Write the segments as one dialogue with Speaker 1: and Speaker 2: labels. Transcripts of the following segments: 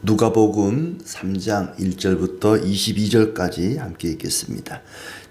Speaker 1: 누가복음 3장 1절부터 22절까지 함께 읽겠습니다.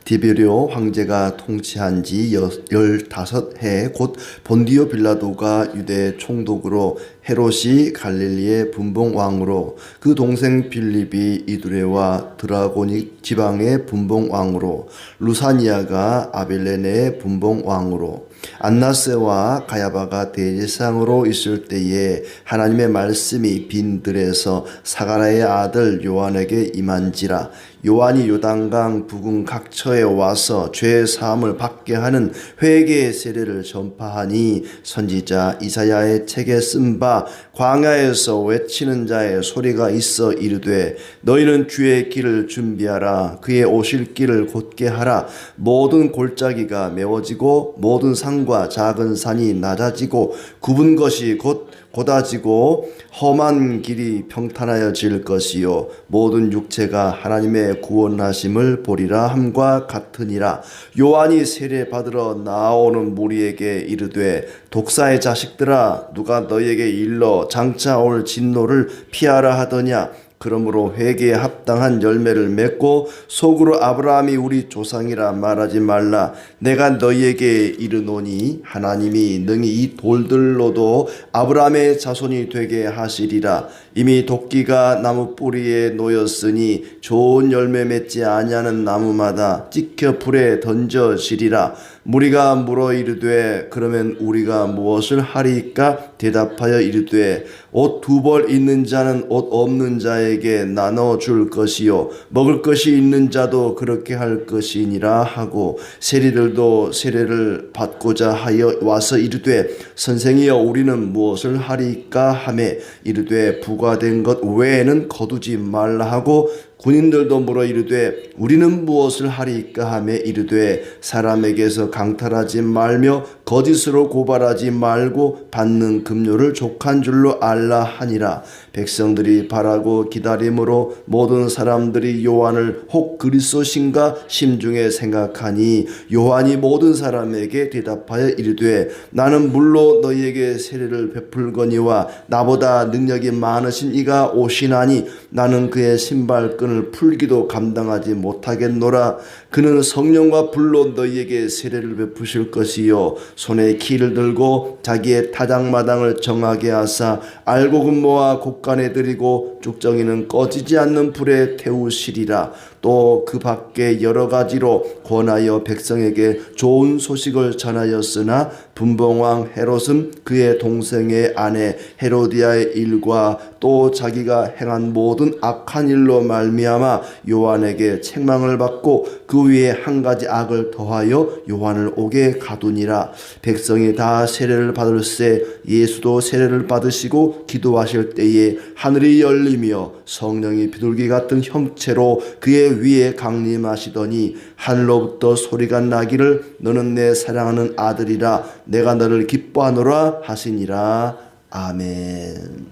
Speaker 1: 디베rio 황제가 통치한 지 15해 곧 본디오 빌라도가 유대 총독으로 헤롯이 갈릴리의 분봉왕으로 그 동생 빌립이 이두레와 드라고닉 지방의 분봉왕으로 루사니아가 아빌레네의 분봉왕으로 안나스와 가야바가 대제사장으로 있을 때에 하나님의 말씀이 빈 들에서 사가랴의 아들 요한에게 임한지라. 요한이 요단강 부근 각처에 와서 죄 사함을 받게 하는 회개의 세례를 전파하니 선지자 이사야의 책에 쓴 바 광야에서 외치는 자의 소리가 있어 이르되 너희는 주의 길을 준비하라. 그의 오실 길을 곧게 하라. 모든 골짜기가 메워지고 모든 산과 작은 산이 낮아지고 굽은 것이 곧 곧아지고 험한 길이 평탄하여질 것이요 모든 육체가 하나님의 구원하심을 보리라 함과 같으니라. 요한이 세례 받으러 나오는 무리에게 이르되 독사의 자식들아 누가 너희에게 일러 장차 올 진노를 피하라 하더냐. 그러므로 회개에 합당한 열매를 맺고 속으로 아브라함이 우리 조상이라 말하지 말라. 내가 너희에게 이르노니 하나님이 능히 이 돌들로도 아브라함의 자손이 되게 하시리라. 이미 도끼가 나무 뿌리에 놓였으니 좋은 열매 맺지 아니하는 나무마다 찍혀 불에 던져지리라. 무리가 물어 이르되 그러면 우리가 무엇을 하리이까? 대답하여 이르되 옷 2벌 있는 자는 옷 없는 자에게 나눠줄 것이요 먹을 것이 있는 자도 그렇게 할 것이니라 하고 세리들도 세례를 받고자 하여 와서 이르되 선생이여 우리는 무엇을 하리이까 하매 이르되 부과된 것 외에는 거두지 말라 하고 군인들도 물어 이르되 우리는 무엇을 하리이까 하매 이르되 사람에게서 강탈하지 말며 거짓으로 고발하지 말고 받는 급료를 족한 줄로 알라 하니라. 백성들이 바라고 기다림으로 모든 사람들이 요한을 혹 그리스도신가 심중에 생각하니 요한이 모든 사람에게 대답하여 이르되 나는 물로 너희에게 세례를 베풀거니와 나보다 능력이 많으신 이가 오시나니 나는 그의 신발끈을 풀기도 감당하지 못하겠노라. 그는 성령과 불로 너희에게 세례를 베푸실 것이요 손에 키를 들고 자기의 타작마당을 정하게 하사 알곡은 곡간에 들이고 쭉정이는 꺼지지 않는 불에 태우시리라. 또 그 밖에 여러 가지로 권하여 백성에게 좋은 소식을 전하였으나 분봉왕 헤롯은 그의 동생의 아내 헤로디아의 일과 또 자기가 행한 모든 악한 일로 말미암아 요한에게 책망을 받고 그 위에 한 가지 악을 더하여 요한을 옥에 가두니라. 백성이 다 세례를 받을새 예수도 세례를 받으시고 기도하실 때에 하늘이 열리며 성령이 비둘기 같은 형체로 그의 위에 강림하시더니 하늘로부터 소리가 나기를 너는 내 사랑하는 아들이라 내가 너를 기뻐하노라 하시니라. 아멘.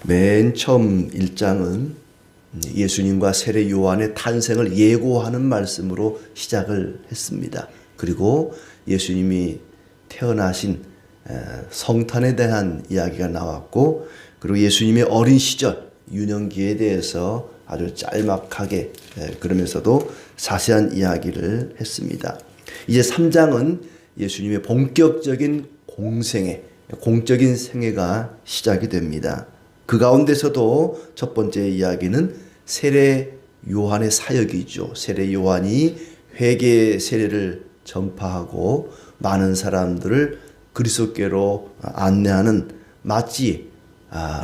Speaker 1: 맨 처음 1장은 예수님과 세례 요한의 탄생을 예고하는 말씀으로 시작을 했습니다. 그리고 예수님이 태어나신 성탄에 대한 이야기가 나왔고 그리고 예수님의 어린 시절 유년기에 대해서 아주 짤막하게 그러면서도 자세한 이야기를 했습니다. 이제 3장은 예수님의 본격적인 공적인 생애가 시작이 됩니다. 그 가운데서도 첫 번째 이야기는 세례 요한의 사역이죠. 세례 요한이 회개 세례를 전파하고 많은 사람들을 그리스도께로 안내하는 마치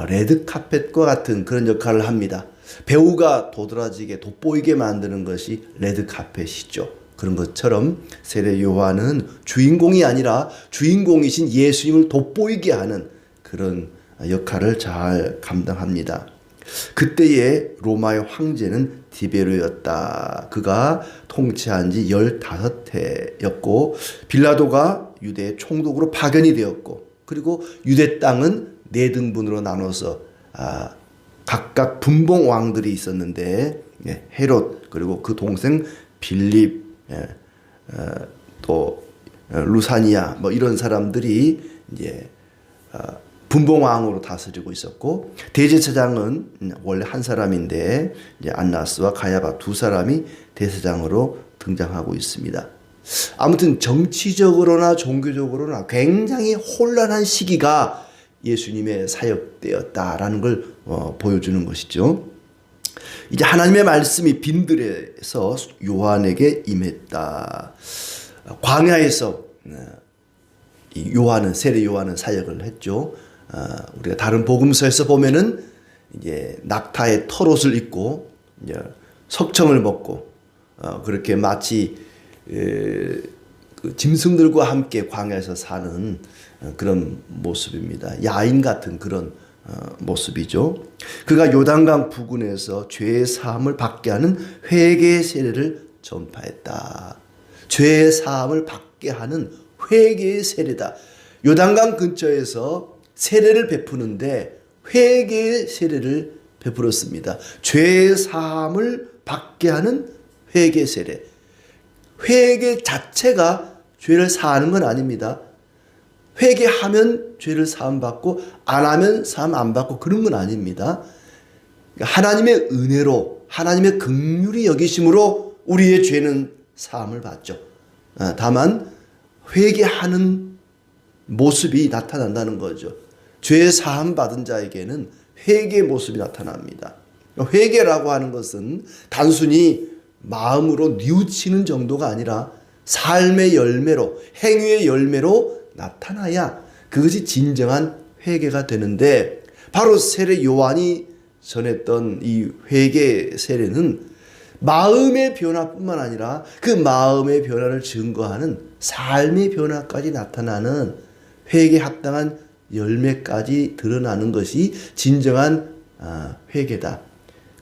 Speaker 1: 레드카펫과 같은 그런 역할을 합니다. 배우가 도드라지게 돋보이게 만드는 것이 레드카펫이죠. 그런 것처럼 세례 요한은 주인공이 아니라 주인공이신 예수님을 돋보이게 하는 그런 역할을 잘 감당합니다. 그때의 로마의 황제는 디베르였다. 그가 통치한 지 15해였고 빌라도가 유대의 총독으로 파견이 되었고 그리고 유대 땅은 4등분으로 나눠서 각각 분봉 왕들이 있었는데 헤롯 그리고 그 동생 빌립 또 루사니아 이런 사람들이 이제 분봉왕으로 다스리고 있었고, 대제사장은 원래 한 사람인데 이제 안나스와 가야바 두 사람이 대제사장으로 등장하고 있습니다. 아무튼 정치적으로나 종교적으로나 굉장히 혼란한 시기가 예수님의 사역 때였다라는 걸 보여주는 것이죠. 이제 하나님의 말씀이 빈들에서 요한에게 임했다. 광야에서 세례 요한은 사역을 했죠. 우리가 다른 복음서에서 보면은 이제 낙타의 털옷을 입고 이제 석청을 먹고 그렇게 마치 그 짐승들과 함께 광야에서 사는 그런 모습입니다. 야인 같은 그런 모습이죠. 그가 요단강 부근에서 죄의 사함을 받게 하는 회개의 세례를 전파했다. 죄의 사함을 받게 하는 회개의 세례다. 요단강 근처에서 세례를 베푸는데 회개의 세례를 베풀었습니다. 죄의 사함을 받게 하는 회개 세례. 회개 자체가 죄를 사하는 건 아닙니다. 회개하면 죄를 사함 받고 안 하면 사함 안 받고 그런 건 아닙니다. 하나님의 은혜로 하나님의 긍휼히 여기심으로 우리의 죄는 사함을 받죠. 다만 회개하는 모습이 나타난다는 거죠. 죄 사함 받은 자에게는 회개의 모습이 나타납니다. 회개라고 하는 것은 단순히 마음으로 뉘우치는 정도가 아니라 삶의 열매로, 행위의 열매로 나타나야 그것이 진정한 회개가 되는데, 바로 세례 요한이 전했던 이 회개 세례는 마음의 변화뿐만 아니라 그 마음의 변화를 증거하는 삶의 변화까지 나타나는 회개에 합당한 열매까지 드러나는 것이 진정한 회개다.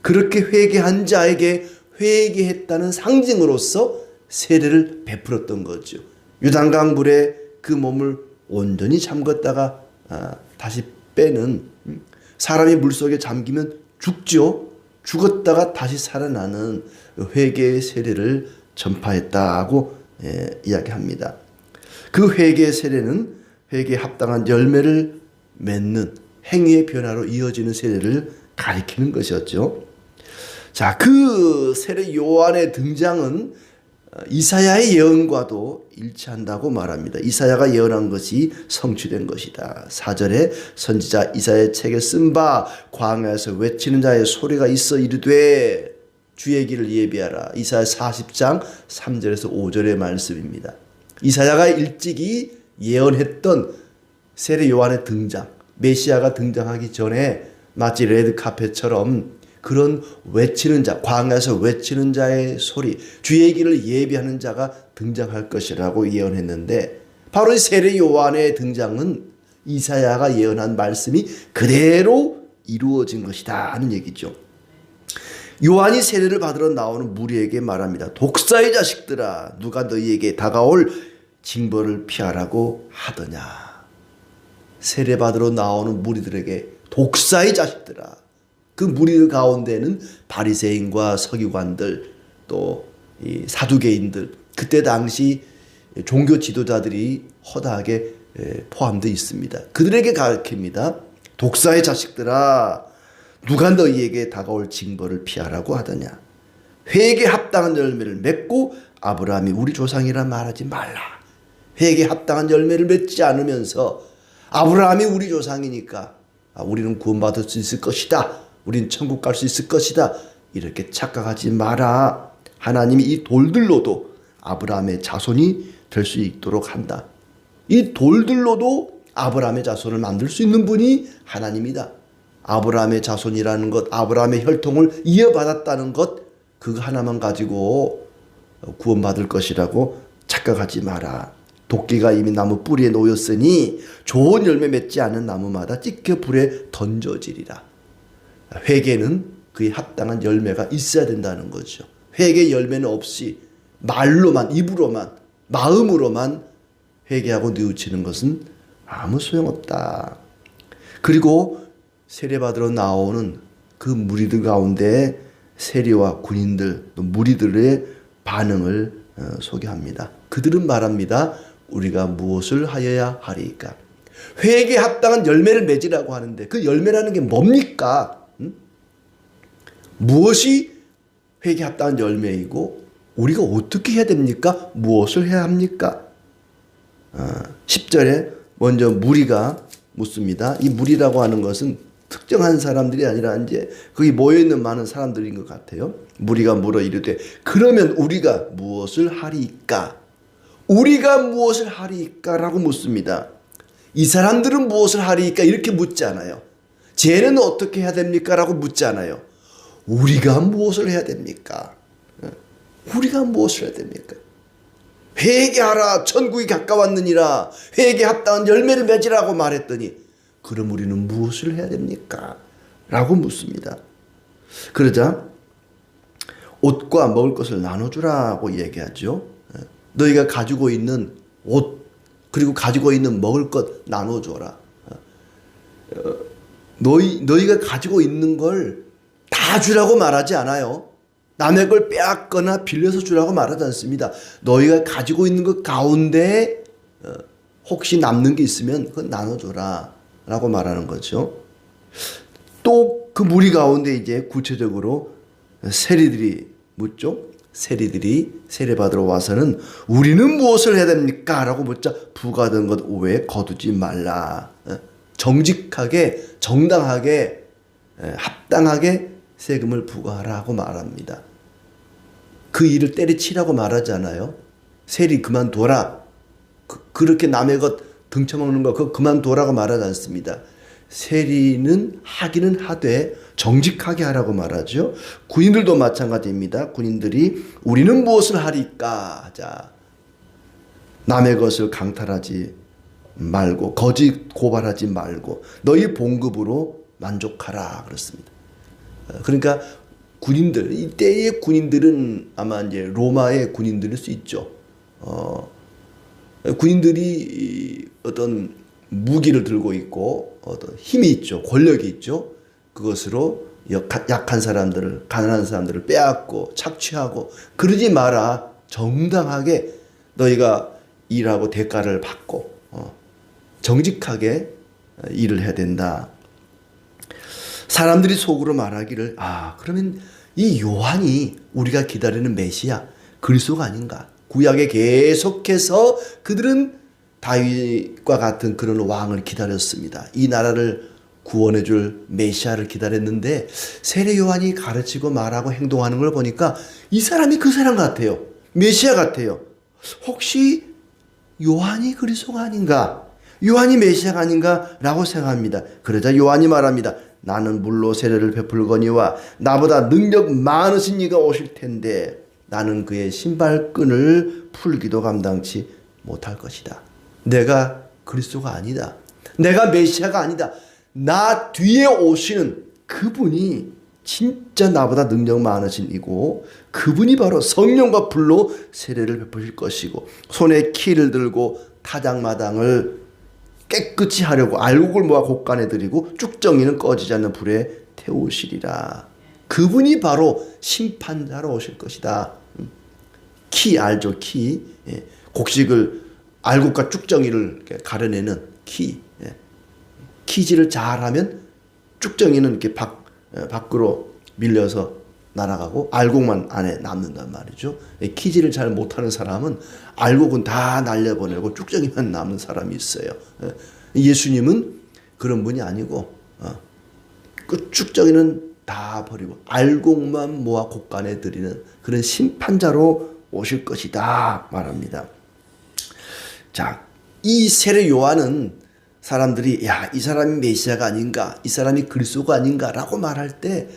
Speaker 1: 그렇게 회개한 자에게 회개했다는 상징으로서 세례를 베풀었던 거죠. 요단강 물에 그 몸을 온전히 잠갔다가 다시 빼는, 사람이 물속에 잠기면 죽죠. 죽었다가 다시 살아나는 회개의 세례를 전파했다고 이야기합니다. 그 회개의 세례는 회개에 합당한 열매를 맺는 행위의 변화로 이어지는 세례를 가리키는 것이었죠. 자, 그 세례 요한의 등장은 이사야의 예언과도 일치한다고 말합니다. 이사야가 예언한 것이 성취된 것이다. 4절에 선지자 이사야의 책에 쓴 바 광야에서 외치는 자의 소리가 있어 이르되 주의 길을 예비하라. 이사야 40장 3절에서 5절의 말씀입니다. 이사야가 일찍이 예언했던 세례 요한의 등장, 메시아가 등장하기 전에 마치 레드카펫처럼 그런 외치는 자, 광야에서 외치는 자의 소리, 주의 길을 예비하는 자가 등장할 것이라고 예언했는데, 바로 이 세례 요한의 등장은 이사야가 예언한 말씀이 그대로 이루어진 것이다 하는 얘기죠. 요한이 세례를 받으러 나오는 무리에게 말합니다. 독사의 자식들아, 누가 너희에게 다가올 징벌을 피하라고 하더냐. 세례 받으러 나오는 무리들에게 독사의 자식들아, 그 무리 가운데는 바리새인과 서기관들, 또 이 사두개인들, 그때 당시 종교 지도자들이 허다하게 포함되어 있습니다. 그들에게 가르칩니다. 독사의 자식들아, 누가 너희에게 다가올 징벌을 피하라고 하더냐. 회개에 합당한 열매를 맺고 아브라함이 우리 조상이라 말하지 말라. 회개에 합당한 열매를 맺지 않으면서 아브라함이 우리 조상이니까 우리는 구원받을 수 있을 것이다, 우린 천국 갈 수 있을 것이다, 이렇게 착각하지 마라. 하나님이 이 돌들로도 아브라함의 자손이 될 수 있도록 한다. 이 돌들로도 아브라함의 자손을 만들 수 있는 분이 하나님이다. 아브라함의 자손이라는 것, 아브라함의 혈통을 이어받았다는 것, 그거 하나만 가지고 구원받을 것이라고 착각하지 마라. 도끼가 이미 나무 뿌리에 놓였으니 좋은 열매 맺지 않은 나무마다 찢겨 불에 던져지리라. 회개는 그에 합당한 열매가 있어야 된다는 거죠. 회개 열매는 없이 말로만, 입으로만, 마음으로만 회개하고 뉘우치는 것은 아무 소용없다. 그리고 세례받으러 나오는 그 무리들 가운데 세리와 군인들, 또 무리들의 반응을 소개합니다. 그들은 말합니다. 우리가 무엇을 하여야 하리까? 회개에 합당한 열매를 맺으라고 하는데 그 열매라는 게 뭡니까? 무엇이 회개에 합당한 열매이고 우리가 어떻게 해야 됩니까? 무엇을 해야 합니까? 10절에 먼저 무리가 묻습니다. 이 무리라고 하는 것은 특정한 사람들이 아니라 이제 거기 모여있는 많은 사람들인 것 같아요. 무리가 물어 이르되 그러면 우리가 무엇을 하리이까? 우리가 무엇을 하리이까? 라고 묻습니다. 이 사람들은 무엇을 하리이까? 이렇게 묻지 않아요. 쟤는 어떻게 해야 됩니까? 라고 묻지 않아요. 우리가 무엇을 해야 됩니까? 우리가 무엇을 해야 됩니까? 회개하라 천국이 가까웠느니라 회개에 합당한 열매를 맺으라고 말했더니 그럼 우리는 무엇을 해야 됩니까? 라고 묻습니다. 그러자 옷과 먹을 것을 나눠주라고 얘기하죠. 너희가 가지고 있는 옷 그리고 가지고 있는 먹을 것 나눠줘라. 너희가 가지고 있는 걸 다 주라고 말하지 않아요. 남의 걸 빼앗거나 빌려서 주라고 말하지 않습니다. 너희가 가지고 있는 것 가운데 혹시 남는 게 있으면 그건 나눠줘라 라고 말하는 거죠. 또 그 무리 가운데 이제 구체적으로 세리들이 묻죠. 세리들이 세례받으러 와서는 우리는 무엇을 해야 됩니까? 라고 묻자 부과된 것 외에 거두지 말라. 정직하게 정당하게 합당하게 세금을 부과하라고 말합니다. 그 일을 때려치라고 말하지 않아요. 세리 그만둬라. 그렇게 남의 것 등쳐먹는 거 그거 그만둬라고 말하지 않습니다. 세리는 하기는 하되 정직하게 하라고 말하죠. 군인들도 마찬가지입니다. 군인들이 우리는 무엇을 하리까 하자. 남의 것을 강탈하지 말고 거짓 고발하지 말고 너희 봉급으로 만족하라 그렇습니다. 그러니까 군인들 이때의 군인들은 아마 이제 로마의 군인들일 수 있죠. 군인들이 어떤 무기를 들고 있고 어떤 힘이 있죠. 권력이 있죠. 그것으로 약한 사람들을 가난한 사람들을 빼앗고 착취하고 그러지 마라. 정당하게 너희가 일하고 대가를 받고 정직하게 일을 해야 된다. 사람들이 속으로 말하기를 그러면 이 요한이 우리가 기다리는 메시아 그리스도가 아닌가. 구약에 계속해서 그들은 다윗과 같은 그런 왕을 기다렸습니다. 이 나라를 구원해 줄 메시아를 기다렸는데 세례 요한이 가르치고 말하고 행동하는 걸 보니까 이 사람이 그 사람 같아요. 메시아 같아요. 혹시 요한이 그리스도가 아닌가? 요한이 메시아가 아닌가? 라고 생각합니다. 그러자 요한이 말합니다. 나는 물로 세례를 베풀거니와 나보다 능력 많으신 이가 오실 텐데 나는 그의 신발끈을 풀기도 감당치 못할 것이다. 내가 그리스도가 아니다. 내가 메시아가 아니다. 나 뒤에 오시는 그분이 진짜 나보다 능력 많으신 이고 그분이 바로 성령과 불로 세례를 베푸실 것이고 손에 키를 들고 타작마당을 깨끗이 하려고 알곡을 모아 곳간에 들이고 쭉정이는 꺼지지 않는 불에 태우시리라. 그분이 바로 심판자로 오실 것이다. 키 알죠? 키. 곡식을 알곡과 쭉정이를 가려내는 키. 키질을 잘하면 쭉정이는 이렇게 밖으로 밀려서 날아가고 알곡만 안에 남는단 말이죠. 키질을 잘 못하는 사람은 알곡은 다 날려보내고 쭉정이만 남는 사람이 있어요. 예수님은 그런 분이 아니고 그 쭉정이는 다 버리고 알곡만 모아 곳간에 들이는 그런 심판자로 오실 것이다 말합니다. 자, 이 세례 요한은 사람들이 이 사람이 메시아가 아닌가, 이 사람이 그리스도가 아닌가라고 말할 때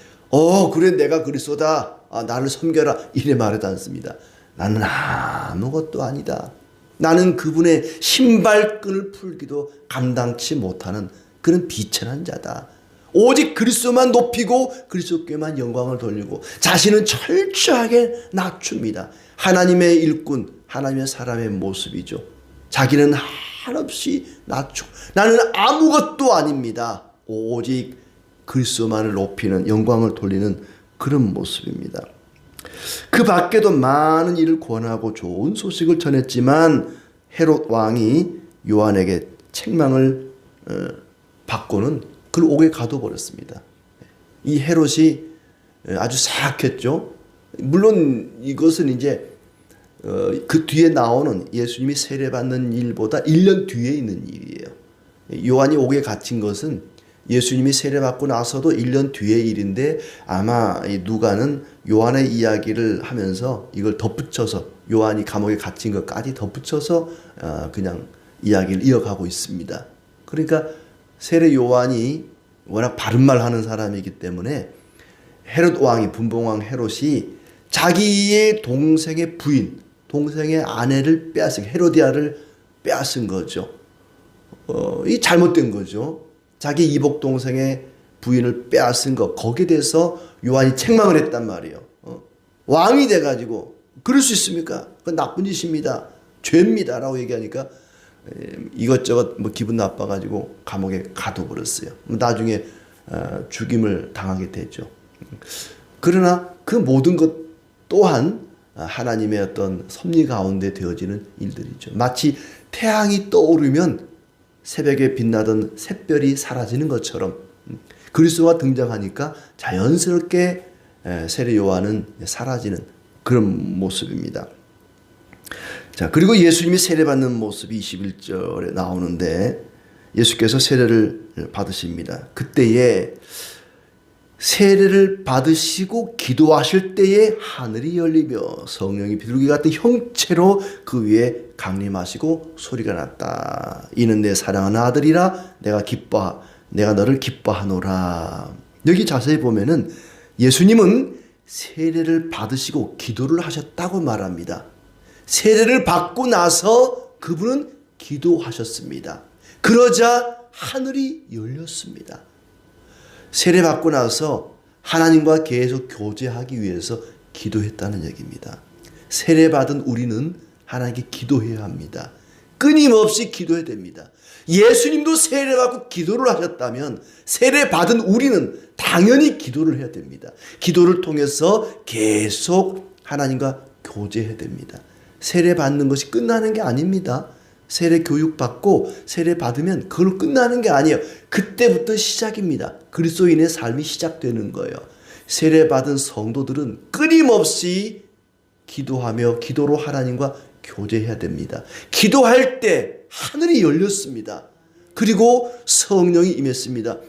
Speaker 1: 그래 내가 그리스도다. 나를 섬겨라. 이래 말하지 않습니다. 나는 아무것도 아니다. 나는 그분의 신발끈을 풀기도 감당치 못하는 그런 비천한 자다. 오직 그리스도만 높이고 그리스도께만 영광을 돌리고 자신은 철저하게 낮춥니다. 하나님의 일꾼, 하나님의 사람의 모습이죠. 자기는 한없이 낮추고 나는 아무것도 아닙니다. 오직 그리스도만을 높이는 영광을 돌리는 그런 모습입니다. 그 밖에도 많은 일을 권하고 좋은 소식을 전했지만 헤롯 왕이 요한에게 책망을 받고는 그를 옥에 가둬버렸습니다. 이 헤롯이 아주 사악했죠. 물론 이것은 이제 그 뒤에 나오는 예수님이 세례받는 일보다 1년 뒤에 있는 일이에요. 요한이 옥에 갇힌 것은 예수님이 세례받고 나서도 1년 뒤의 일인데 아마 누가는 요한의 이야기를 하면서 이걸 덧붙여서 요한이 감옥에 갇힌 것까지 덧붙여서 그냥 이야기를 이어가고 있습니다. 그러니까 세례 요한이 워낙 바른 말 하는 사람이기 때문에 헤롯 왕이 분봉왕 헤롯이 자기의 동생의 부인, 동생의 아내를 빼앗은 헤로디아를 빼앗은 거죠. 이 잘못된 거죠. 자기 이복 동생의 부인을 빼앗은 것, 거기에 대해서 요한이 책망을 했단 말이에요. 왕이 돼가지고 그럴 수 있습니까? 그건 나쁜 짓입니다. 죄입니다라고 얘기하니까 이것저것 기분 나빠가지고 감옥에 가둬버렸어요. 나중에 죽임을 당하게 되죠. 그러나 그 모든 것 또한 하나님의 어떤 섭리 가운데 되어지는 일들이죠. 마치 태양이 떠오르면 새벽에 빛나던 샛별이 사라지는 것처럼 그리스도가 등장하니까 자연스럽게 세례 요한은 사라지는 그런 모습입니다. 자, 그리고 예수님이 세례받는 모습이 21절에 나오는데 예수께서 세례를 받으십니다. 그때에 세례를 받으시고 기도하실 때에 하늘이 열리며 성령이 비둘기 같은 형체로 그 위에 강림하시고 소리가 났다. 이는 내 사랑하는 아들이라 내가 너를 기뻐하노라. 여기 자세히 보면은 예수님은 세례를 받으시고 기도를 하셨다고 말합니다. 세례를 받고 나서 그분은 기도하셨습니다. 그러자 하늘이 열렸습니다. 세례받고 나서 하나님과 계속 교제하기 위해서 기도했다는 얘기입니다. 세례받은 우리는 하나님께 기도해야 합니다. 끊임없이 기도해야 됩니다. 예수님도 세례받고 기도를 하셨다면 세례받은 우리는 당연히 기도를 해야 됩니다. 기도를 통해서 계속 하나님과 교제해야 됩니다. 세례받는 것이 끝나는 게 아닙니다. 세례 교육받고 세례 받으면 그걸로 끝나는 게 아니에요. 그때부터 시작입니다. 그리스도인의 삶이 시작되는 거예요. 세례 받은 성도들은 끊임없이 기도하며 기도로 하나님과 교제해야 됩니다. 기도할 때 하늘이 열렸습니다. 그리고 성령이 임했습니다.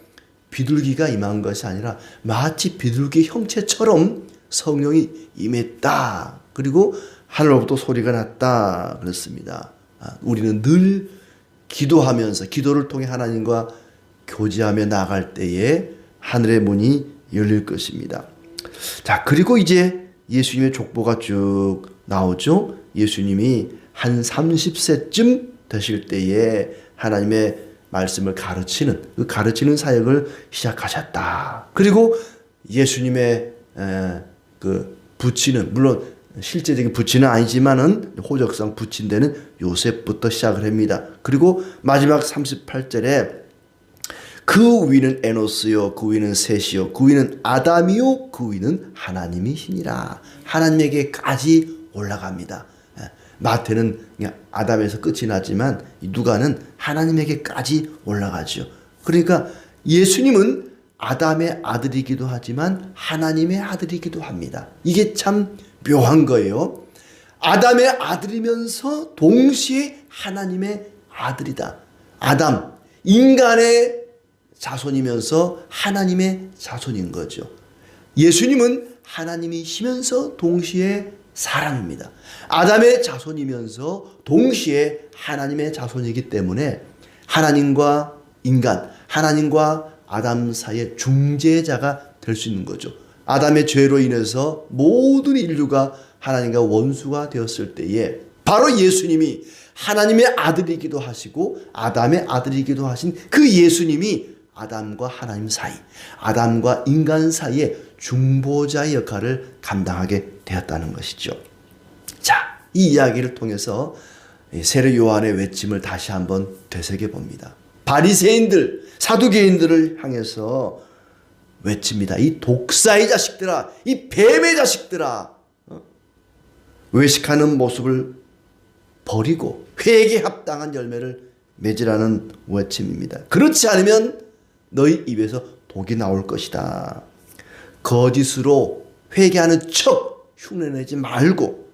Speaker 1: 비둘기가 임한 것이 아니라 마치 비둘기 형체처럼 성령이 임했다. 그리고 하늘로부터 소리가 났다. 그렇습니다. 우리는 늘 기도하면서 기도를 통해 하나님과 교제하며 나아갈 때에 하늘의 문이 열릴 것입니다. 자, 그리고 이제 예수님의 족보가 쭉 나오죠. 예수님이 한 30세쯤 되실 때에 하나님의 말씀을 그 가르치는 사역을 시작하셨다. 그리고 예수님의 그 부친은 물론 실제적인 부친은 아니지만은 호적상 부친 되는 요셉부터 시작을 합니다. 그리고 마지막 38절에 그 위는 에노스요, 그 위는 셋이요, 그 위는 아담이요, 그 위는 하나님이시니라. 하나님에게까지 올라갑니다. 마태는 그냥 아담에서 끝이 나지만 누가는 하나님에게까지 올라가죠. 그러니까 예수님은 아담의 아들이기도 하지만 하나님의 아들이기도 합니다. 이게 참 묘한 거예요. 아담의 아들이면서 동시에 하나님의 아들이다. 아담, 인간의 자손이면서 하나님의 자손인 거죠. 예수님은 하나님이시면서 동시에 사람입니다. 아담의 자손이면서 동시에 하나님의 자손이기 때문에 하나님과 인간, 하나님과 아담 사이의 중재자가 될 수 있는 거죠. 아담의 죄로 인해서 모든 인류가 하나님과 원수가 되었을 때에 바로 예수님이 하나님의 아들이기도 하시고 아담의 아들이기도 하신 그 예수님이 아담과 하나님 사이, 아담과 인간 사이의 중보자의 역할을 감당하게 되었다는 것이죠. 자, 이 이야기를 통해서 세례 요한의 외침을 다시 한번 되새겨 봅니다. 바리새인들, 사두개인들을 향해서 외칩니다. 이 독사의 자식들아, 이 뱀의 자식들아, 외식하는 모습을 버리고 회개에 합당한 열매를 맺으라는 외침입니다. 그렇지 않으면 너희 입에서 독이 나올 것이다. 거짓으로 회개하는 척 흉내내지 말고,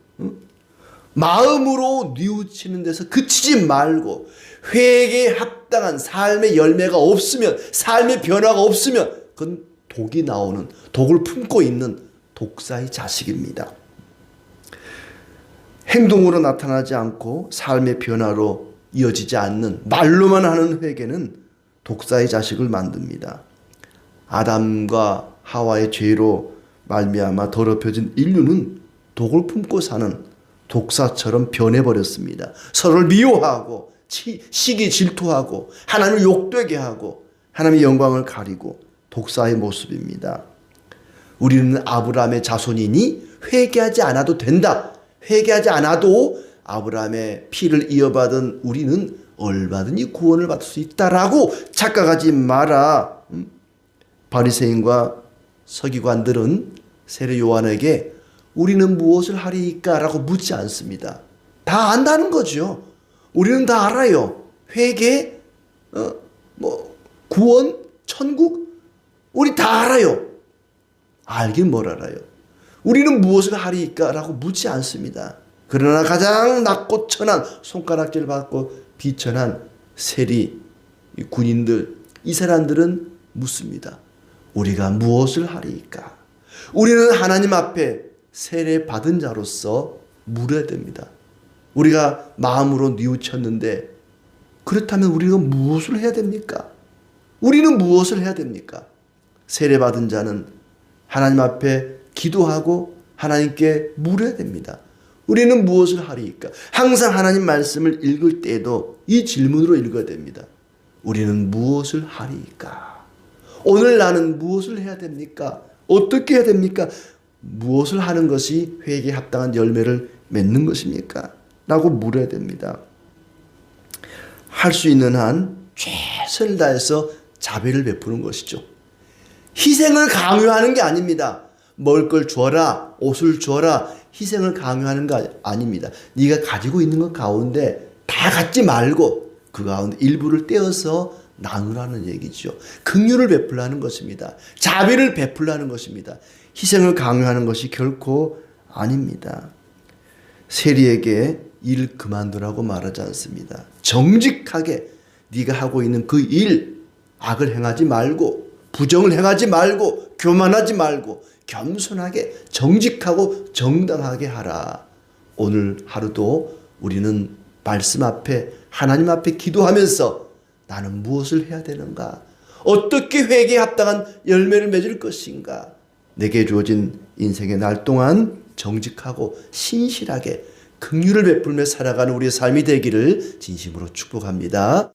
Speaker 1: 마음으로 뉘우치는 데서 그치지 말고, 회개에 합당한 삶의 열매가 없으면, 삶의 변화가 없으면 그건 독이 나오는, 독을 품고 있는 독사의 자식입니다. 행동으로 나타나지 않고 삶의 변화로 이어지지 않는 말로만 하는 회개는 독사의 자식을 만듭니다. 아담과 하와의 죄로 말미암아 더럽혀진 인류는 독을 품고 사는 독사처럼 변해버렸습니다. 서로를 미워하고 시기 질투하고 하나님을 욕되게 하고 하나님의 영광을 가리고 독사의 모습입니다. 우리는 아브라함의 자손이니 회개하지 않아도 된다. 회개하지 않아도 아브라함의 피를 이어받은 우리는 얼마든지 구원을 받을 수 있다라고 착각하지 마라. 바리새인과 서기관들은 세례 요한에게 우리는 무엇을 하리이까? 라고 묻지 않습니다. 다 안다는 거죠. 우리는 다 알아요. 회개, 구원, 천국, 우리 다 알아요. 알긴 뭘 알아요. 우리는 무엇을 하리이까? 라고 묻지 않습니다. 그러나 가장 낮고 천한, 손가락질 받고 비천한 세리, 군인들, 이 사람들은 묻습니다. 우리가 무엇을 하리이까? 우리는 하나님 앞에 세례 받은 자로서 물어야 됩니다. 우리가 마음으로 뉘우쳤는데 그렇다면 우리가 무엇을 해야 됩니까? 우리는 무엇을 해야 됩니까? 세례 받은 자는 하나님 앞에 기도하고 하나님께 물어야 됩니다. 우리는 무엇을 하리이까? 항상 하나님 말씀을 읽을 때에도 이 질문으로 읽어야 됩니다. 우리는 무엇을 하리이까? 오늘 나는 무엇을 해야 됩니까? 어떻게 해야 됩니까? 무엇을 하는 것이 회개에 합당한 열매를 맺는 것입니까? 라고 물어야 됩니다. 할 수 있는 한 최선을 다해서 자비를 베푸는 것이죠. 희생을 강요하는 게 아닙니다. 먹을 걸 줘라, 옷을 줘라, 희생을 강요하는 거 아닙니다. 네가 가지고 있는 것 가운데 다 갖지 말고 그 가운데 일부를 떼어서 나누라는 얘기죠. 긍휼을 베풀라는 것입니다. 자비를 베풀라는 것입니다. 희생을 강요하는 것이 결코 아닙니다. 세리에게 일 그만두라고 말하지 않습니다. 정직하게 네가 하고 있는 그 일, 악을 행하지 말고 부정을 행하지 말고 교만하지 말고 겸손하게 정직하고 정당하게 하라. 오늘 하루도 우리는 말씀 앞에 하나님 앞에 기도하면서 나는 무엇을 해야 되는가? 어떻게 회개에 합당한 열매를 맺을 것인가? 내게 주어진 인생의 날 동안 정직하고 신실하게 긍휼을 베풀며 살아가는 우리의 삶이 되기를 진심으로 축복합니다.